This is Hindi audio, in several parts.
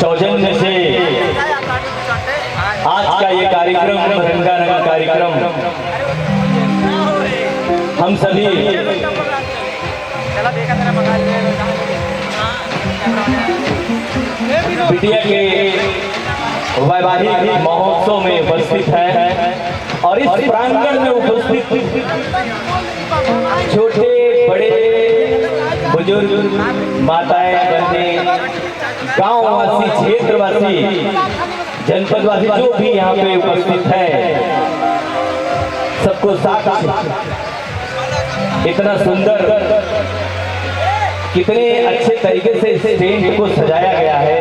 सौजन्य से आज का ये कार्यक्रम, रंगारंग कार्यक्रम, हम सभी बिटिया के वैवाहिक महोत्सव में उपस्थित है और इस प्रांगण में उपस्थित छोटे बड़े बुजुर्ग, माताएं, बहनें, गांववासी, क्षेत्रवासी, जनपदवासी जो भी यहाँ पे उपस्थित है, सबको साथ इतना सुंदर, कितने अच्छे तरीके से इस टेंट को सजाया गया है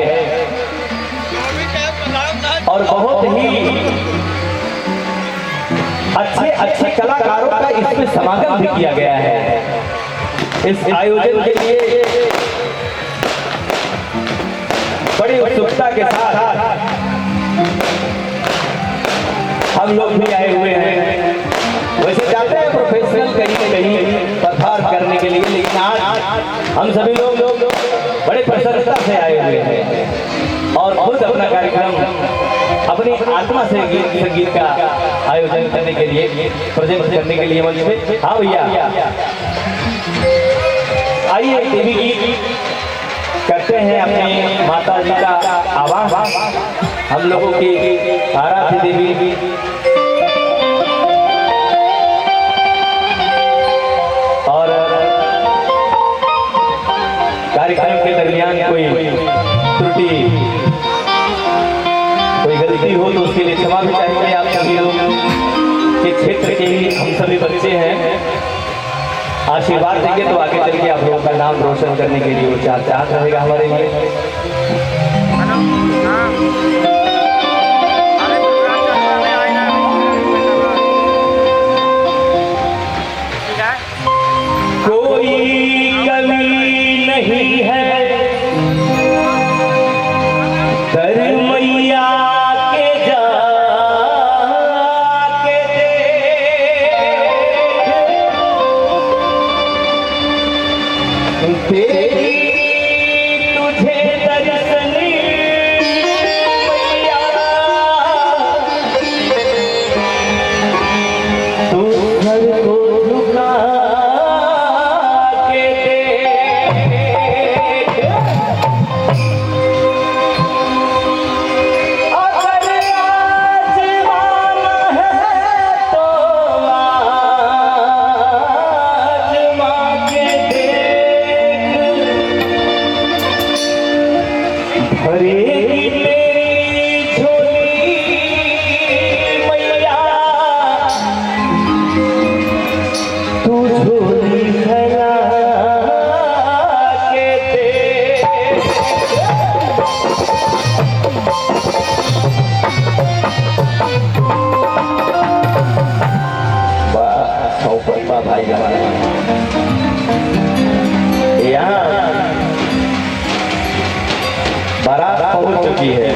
और बहुत ही अच्छे कलाकारों का इसमें समागम भी किया गया है। इस आयोजन के लिए बड़ी उत्सुकता के साथ हम लोग भी आए हुए हैं। वैसे जाते हैं प्रोफेशनल कहीं न कहीं पथार करने के लिए, लेकिन आज हम सभी लोग बड़े प्रसन्नता से आए हुए हैं और खुद अपना कार्यक्रम अपनी आत्मा से संगीत का आयोजन करने के लिए, प्रेजेंट करने के लिए मंच पे। हाँ भैया, आइए देवी गीत करते हैं अपने माता जी का आवाहन, हम लोगों की आराध्य देवी और कार्यक्रम के दरमियान कोई त्रुटि, कोई गलती हो तो उसके लिए क्षमा भी चाहेंगे। आप सभी लोग के क्षेत्र के ही हम सभी बच्चे हैं, आशीर्वाद देंगे तो आगे चल के आप लोगों का नाम रोशन करने के लिए वो चाहत रहेगा हमारे लिए। कोई कमी नहीं है मैया के जाके तेरी तुझे दर्शन मैया, तू घर को झुका के भाई यहाँ बारात पहुंच चुकी है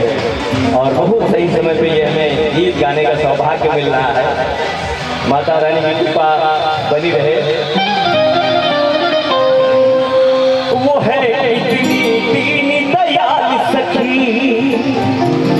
और बहुत सही समय पे ये हमें गीत गाने का सौभाग्य मिल रहा है। माता रानी की कृपा बनी रहे।